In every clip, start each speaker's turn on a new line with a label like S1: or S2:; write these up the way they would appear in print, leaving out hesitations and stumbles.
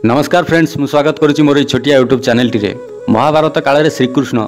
S1: नमस्कार फ्रेंड्स, मु स्वागत करुच्ची मोर छोटिया यूट्यूब चैनल टी। महाभारत काल श्रीकृष्ण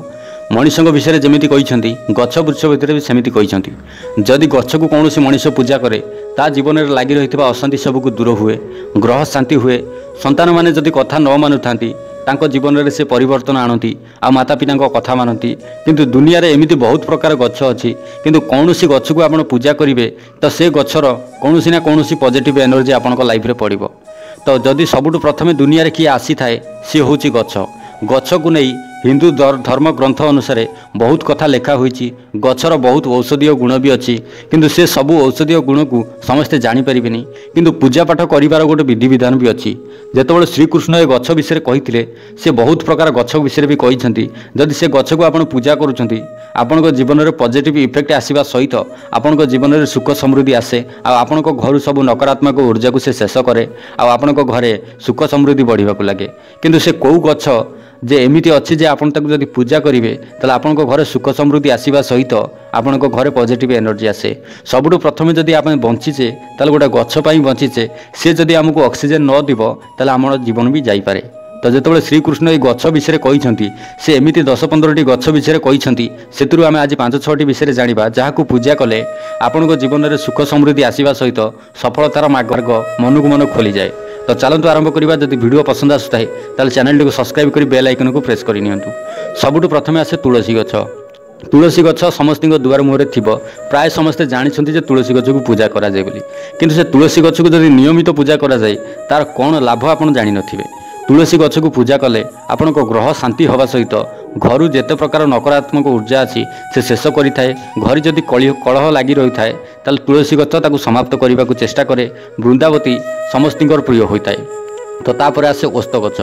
S1: मनीषों विषय जमी कहते गछ वृक्ष भितर भी सेमती कहते जदि गछ को कौन मनीष पूजा करे ता जीवन में लगी रही अशांति सबको दूर हुए, ग्रह शांति हुए। संतान मैंने जदि कथा न मानु था जीवन में से परिवर्तन आणती आ माता पिता कथा मानती। किंतु दुनिया रे एमती बहुत प्रकार गछ अच्छी, किंतु कौन सी गछ को आप पूजा करेंगे तो से गछर कौन ना कौन पॉजिटिव एनर्जी आपंक लाइफ रे पड़ो। तो जदि सबुठ प्रथम दुनिया किए आसी थाए सी हूँ गछ। गछ को नहीं हिंदू धर्म ग्रंथ अनुसार बहुत कथा लिखा हुई। गछर बहुत औषधीय गुण भी अच्छी, किंतु से सबू औषधीय गुण को समस्ते जानीपर, किंतु पूजा पाठ कर गोटे विधि विधान भी अच्छी। जितेबाला श्रीकृष्ण ए गछ विषय कहते से बहुत प्रकार गछ विषय भी कहते जदि से गछ को आप पूजा करुँच जीवन में पॉजिटिव इफेक्ट आसवा सहित आपण जीवन में सुख समृद्धि आसे। आपण घर सब नकारात्मक ऊर्जा को से शेष करे, आपण घरे सुख समृद्धि बढ़ा लगे। किंतु से कौ गछ जे एमिति अच्छी जे आपण ताकू जदि पूजा करेंगे ताले आपण घरे सुख समृद्धि आसवा सहित आपण घरे पॉजिटिव एनर्जी आसे। सबुठ प्रथम जदि आप बंचीचे ताले गोटे गछ पाई बंचीचे, से जदि आमको ऑक्सीजन न दिबो ताले आम जीवन भी जाईपारे। तो जिते श्रीकृष्ण ये गछ विषय कहते से एमती 10-15टी गछ विषय कहते से आम आज 5-6टी विषय जाना जहाँ पूजा कले आपण जीवन में सुख समृद्धि आसवा सहित सफलतार मार्ग मन को मन खोली जाए। तो चलतु आरंभ करवा। जदि वीडियो पसंद आसुए ताल चैनल टी सब्सक्राइब कर बेल आइकन को प्रेस कर नियंतु। सबुठ प्रथम आसे तुलसी गछ। तुलसी गछ समस्त द्वार मुहर थी, प्राय समस्ते जानते तुलसी गछ को पूजा करा जाए बोली। किंतु से तुलसी गछ को जदि नियमित पूजा करा जाए तार कौन लाभ आप जानी नथिबे। तुलसी गछ को पूजा कले आपण ग्रह शांति हवा सहित घर जेते प्रकार नकारात्मक ऊर्जा अच्छी से शेष करें। घर जदि कलह लगी रही है ताल तुलसी गछ ताकू समाप्त करने को चेष्टा करे। वृंदावती समस्त प्रिय होता है। तो तापर आसे ओस्त गछ।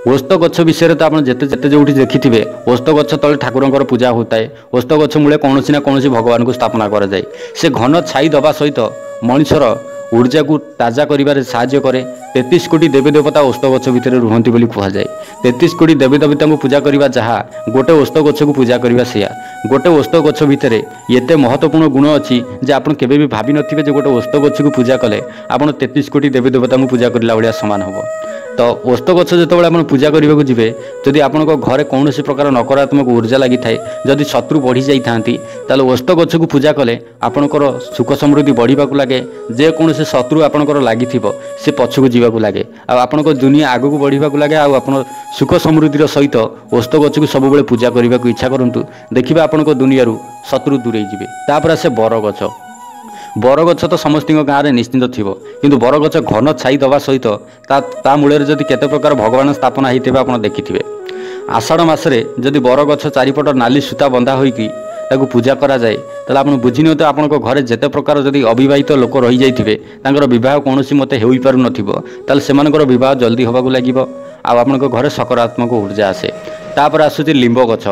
S1: ओस्त गछ विषय तो आप जिते जिते जो देखिथे ओस्त गछ तले ठाकुर पूजा होता है। ओस्त गछ मूले कौन ना कौन भगवान को स्थापना कर जाए। से घन छाई दबा सहित मनुष्यर ऊर्जा को ताजा करिबारे साहाय्य करे। 33 कोटी देवी देवता ओस्त गछ भितर रुहंती बोली कहा जाए। 33 कोटी देवी देवता को पूजा करवा जहाँ गोटे ओस्त गछ को पूजा करवा सेया। गोटे ओस्त गछ भितर एते महत्वपूर्ण गुण अच्छी जे आप केबे भी भाभी नथिबे जे गोटे ओस्त गछ को पूजा कले आपण 33 कोटी देवी देवता को पूजा करला भलिया समान होबो। तो ओस्त गछ जितेबाला आप पूजा करने को जीवे जदि आपण घरे कौन प्रकार नकारात्मक ऊर्जा लगी थाए, जदि शत्रु बढ़ी जाती ओस्त गछ को पूजा कले आपणकर सुख समृद्धि बढ़ा लगे। जेकोसी शत्रु आपणकर लगी से पछक जावाक लगे, आपण दुनिया आग को बढ़ा लगे। आप सुख समृद्धि सहित ओस्त गछ को सब पूजा करने को इच्छा करूँ, देखिए आपण दुनिया शत्रु दूरे जी। तापर आसे बरगछ। बरगछ तो समस्त गाँव में निश्चिंत थी, किंतु बरगछ घन छाई दवा सहित ता मूल जदि केते प्रकार भगवान स्थापना होते आप देखिथे। आषाढ़ मसरे जदि बरगछ चारिपट नाली सूता बंधा होगी पूजा करा जाए ताले आप बुझी नि तो आपण घरे जेते प्रकार जदि अविवाहित लोक रही जाइथिबे तांकर विवाह कौन मते होई पारु नथिबो ताले सेमानकर विवाह जल्दी होबाकू लागिबो। आपण घरे सकारात्मक ऊर्जा आसे। तापर आसुची लिंब गछ।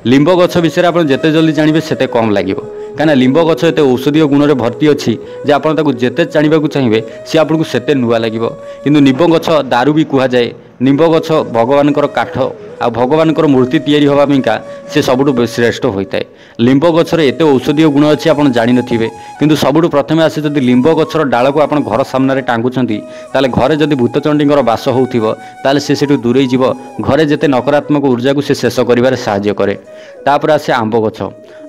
S1: लिंब गछ विषय आप जिते जल्दी जानवे सेते कम लगे, कहीं लिंब गछ एत औषधीय गुण में भर्ती अच्छी जे आप जिते जानवा चाहिए सी आपको सेते नुआ लगे। किंतु निंब गछ दारू भी कह जाए। निंब गछ भगवान काठ आ भगवान मूर्ति तैयारी होगा से सबुठ श्रेष्ठ होता है। लिंब गछर एत औषधीय गुण अच्छी आप जानी नथिबे, किंतु सबुठ प्रथम आसे जदि लिंब गछर डाल को आप घर सामने टांगुंट ताले घरे जदि भूतचंडी बास होथिबो ताले से सेठु दूरे जीव। घरे जेते नकारात्मक ऊर्जा को से शेष करिवारे साहाय्य करे। तापर आसे आंब गछ।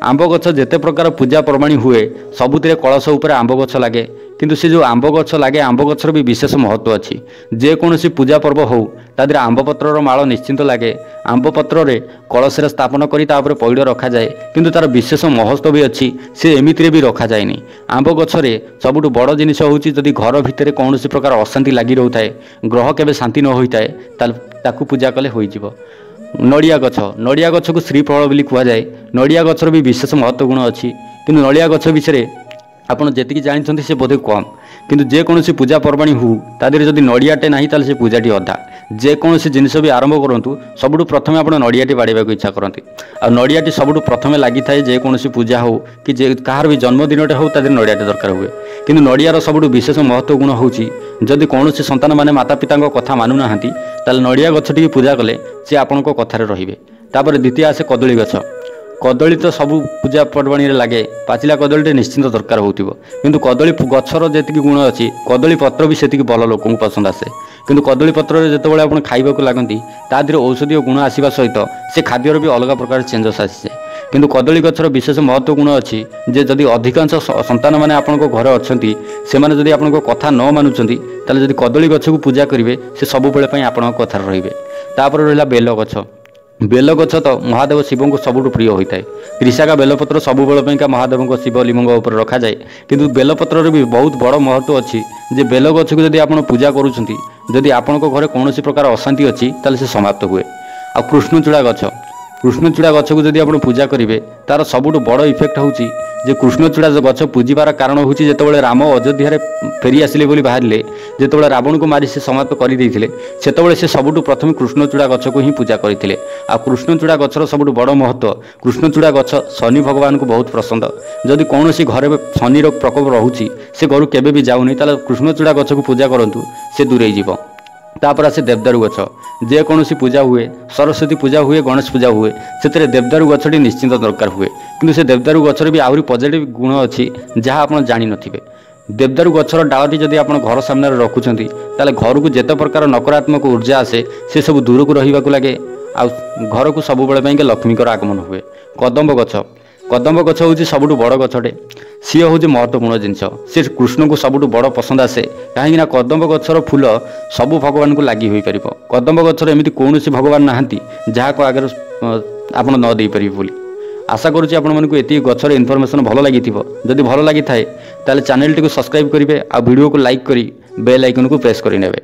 S1: आंब गछ जेते प्रकार पूजा पर्वाणी हुए सबुतिर कलश उपर आंब गछ लगे, किंतु से जो आंब गछ लगे आंब गछर भी विशेष महत्व अच्छी। जेकोसी पूजा पर्व हो तादर आंब पत्रर माଳ निश्चिंत लगे। आंब पत्र रे कलश स्थापन करी तापर पैड़ रखा जाए, किंतु तार विशेष महत्व भी अच्छी। से एमितिरे भी रखा जाएनी। आंब गछरे सबुठ बड़ जिनिस होउची जदि घर भितर कौन प्रकार अशांति लगी रही है, ग्रह केबे शांति न होता है ताकू पूजा कले हो जिवो। नड़िया गछ। नड़िया गछ को श्रीफल बोली कह जाए। नड़िया गछर भी विशेष महत्व गुण अच्छी, किंतु नड़िया गछ विषय आप जी जानते से बोधे कम। किंतु जेकोसी पूजा पर्वाणी हो तादेह जदि नड़ियाटे ना ताले से पूजाटी अधा। जेकोसी जिनिस भी आरंभ करूँ सबुठ प्रथम आप नड़ियाटी बाड़ाक इच्छा करती। आ नड़ियाटी सबुठ प्रथम लगी थाए जेकोसी पूजा हो कि कहार भी जन्मदिनटे हो तादेह नड़ियाटे दरकार हुए। किंतु नड़ियार सबुठ विशेष महत्व गुण होची जदि कौन संतान मैंने माता पिता कथा मानुना ताले नड़िया गछटी पूजा कले सी आपण कथार रहिबे। तापर द्वितीय आसे कदली गछ। कदली तो सब पूजा पर्वाणी लगे। पाचिला कदलीटे निश्चिंत दरकार हो, किंतु कदली गछर जी गुण अच्छी कदली पत्र भी से भल लोक पसंद आसे। କିନ୍ତୁ କଦଳୀ ପତ୍ରରେ ଯେତେବେଳେ ଆପଣ ଖାଇବାକୁ ଲାଗନ୍ତି ତା ଦେହରେ ଔଷଧୀୟ ଗୁଣ ଆସିବା ସହିତ ସେ ଖାଦ୍ୟର ବି ଅଲଗା ପ୍ରକାର ଚେଞ୍ଜେସ୍ ଆସିଯାଏ। କିନ୍ତୁ କଦଳୀ ଗଛର ବିଶେଷ ମହତ୍ତ୍ୱ ଗୁଣ ଅଛି ଯେ ଯଦି ଅଧିକାଂଶ ସନ୍ତାନମାନେ ଆପଣଙ୍କ ଘରେ ଅଛନ୍ତି ସେମାନେ ଯଦି ଆପଣଙ୍କ କଥା ନ ମାନୁଛନ୍ତି ତାହେଲେ ଯଦି କଦଳୀ ଗଛକୁ ପୂଜା କରିବେ ସେ ସବୁବେଳେ ପାଇଁ ଆପଣଙ୍କ କଥାରେ ରହିବେ। ତାପରେ ରହିଲା ବେଲ ଗଛ। ବେଲ ଗଛ ତ ମହାଦେବ ଶିବଙ୍କୁ ସବୁଠୁ ପ୍ରିୟ ହୋଇଥାଏ। ତ୍ରିଶାଖା ବେଲପତ୍ର ସବୁବେଳେ ପାଇଁକା ମହାଦେବଙ୍କ ଶିବଲିଙ୍ଗଙ୍କ ଉପରେ ରଖାଯାଏ। କିନ୍ତୁ ବେଲପତ୍ରରେ ବି ବହୁତ ବଡ଼ ମହତ୍ତ୍ୱ ଅଛି ଯେ ବେଲ ଗଛକୁ ଯଦି ଆପଣ ପୂଜା କରୁଛନ୍ତି ଯଦି ଆପଣଙ୍କ ଘରେ କୌଣସି ପ୍ରକାର ଅଶାନ୍ତି ଅଛି ତାହେଲେ ସେ ସମାପ୍ତ ହୁଏ। ଆଉ କୃଷ୍ଣଚୂଡ଼ା ଗଛ, କୃଷ୍ଣଚୂଡ଼ା ଗଛକୁ ଯଦି ଆପଣ ପୂଜା କରିବେ ତାର ସବୁଠୁ ବଡ଼ ଇଫେକ୍ଟ ହେଉଛି ଯେ କୃଷ୍ଣଚୂଡ଼ା ଗଛ ପୂଜିବାର କାରଣ ହେଉଛି ଯେତେବେଳେ ରାମ ଅଯୋଧ୍ୟାରେ ଫେରି ଆସିଲେ ବୋଲି ବାହାରିଲେ, ଯେତେବେଳେ ରାବଣକୁ ମାରି ସେ ସମାପ୍ତ କରିଦେଇଥିଲେ ସେତେବେଳେ ସେ ସବୁଠୁ ପ୍ରଥମେ କୃଷ୍ଣଚୂଡ଼ା ଗଛକୁ ହିଁ ପୂଜା କରିଥିଲେ। ଆଉ କୃଷ୍ଣଚୂଡ଼ା ଗଛର ସବୁଠୁ ବଡ଼ ମହତ୍ତ୍ୱ, କୃଷ୍ଣଚୂଡ଼ା ଗଛ ଶନି ଭଗବାନଙ୍କୁ ବହୁତ ପସନ୍ଦ। ଯଦି କୌଣସି ଘରେ ଶନିର ପ୍ରକୋପ ରହୁଛି ସେ ଘରୁ କେବେ ବି ଯାଉନି ତାହେଲେ କୃଷ୍ଣଚୂଡ଼ା ଗଛକୁ ପୂଜା କରନ୍ତୁ, ସେ ଦୂରେଇ ଯିବ। ତାପରେ ଆସେ ଦେବଦାରୁ ଗଛ। ଯେକୌଣସି ପୂଜା ହୁଏ, ସରସ୍ୱତୀ ପୂଜା ହୁଏ, ଗଣେଶ ପୂଜା ହୁଏ, ସେଥିରେ ଦେବଦାରୁ ଗଛଟି ନିଶ୍ଚିନ୍ତ ଦରକାର ହୁଏ। କିନ୍ତୁ ସେ ଦେବଦାରୁ ଗଛରେ ବି ଆହୁରି ପଜିଟିଭ୍ ଗୁଣ ଅଛି ଯାହା ଆପଣ ଜାଣିନଥିବେ। ଦେବଦାରୁ ଗଛର ଡାଳଟି ଯଦି ଆପଣ ଘର ସାମ୍ନାରେ ରଖୁଛନ୍ତି ତାହେଲେ ଘରକୁ ଯେତେ ପ୍ରକାର ନକାରାତ୍ମକ ଉର୍ଜା ଆସେ ସେସବୁ ଦୂରକୁ ରହିବାକୁ ଲାଗେ। ଆଉ ଘରକୁ ସବୁବେଳେ ପାଇଁକା ଲକ୍ଷ୍ମୀଙ୍କର ଆଗମନ ହୁଏ। କଦମ୍ବ ଗଛ, କଦମ୍ବ ଗଛ ହେଉଛି ସବୁଠୁ ବଡ଼ ଗଛଟେ। ସିଏ ହେଉଛି ମହତ୍ତ୍ୱପୂର୍ଣ୍ଣ ଜିନିଷ। ସେ କୃଷ୍ଣଙ୍କୁ ସବୁଠୁ ବଡ଼ ପସନ୍ଦ ଆସେ କାହିଁକିନା କଦମ୍ବ ଗଛର ଫୁଲ ସବୁ ଭଗବାନଙ୍କୁ ଲାଗି ହୋଇପାରିବ। କଦମ୍ବ ଗଛର ଏମିତି କୌଣସି ଭଗବାନ ନାହାନ୍ତି ଯାହାକୁ ଆଗରେ ଆପଣ ନ ଦେଇପାରିବେ ବୋଲି। ଆଶା କରୁଛି ଆପଣମାନଙ୍କୁ ଏତିକି ଗଛର ଇନଫର୍ମେସନ୍ ଭଲ ଲାଗିଥିବ। ଯଦି ଭଲ ଲାଗିଥାଏ ତାହେଲେ ଚ୍ୟାନେଲଟିକୁ ସବସ୍କ୍ରାଇବ୍ କରିବେ ଆଉ ଭିଡ଼ିଓକୁ ଲାଇକ୍ କରି ବେଲ୍ ଆଇକନ୍କୁ ପ୍ରେସ୍ କରିନେବେ।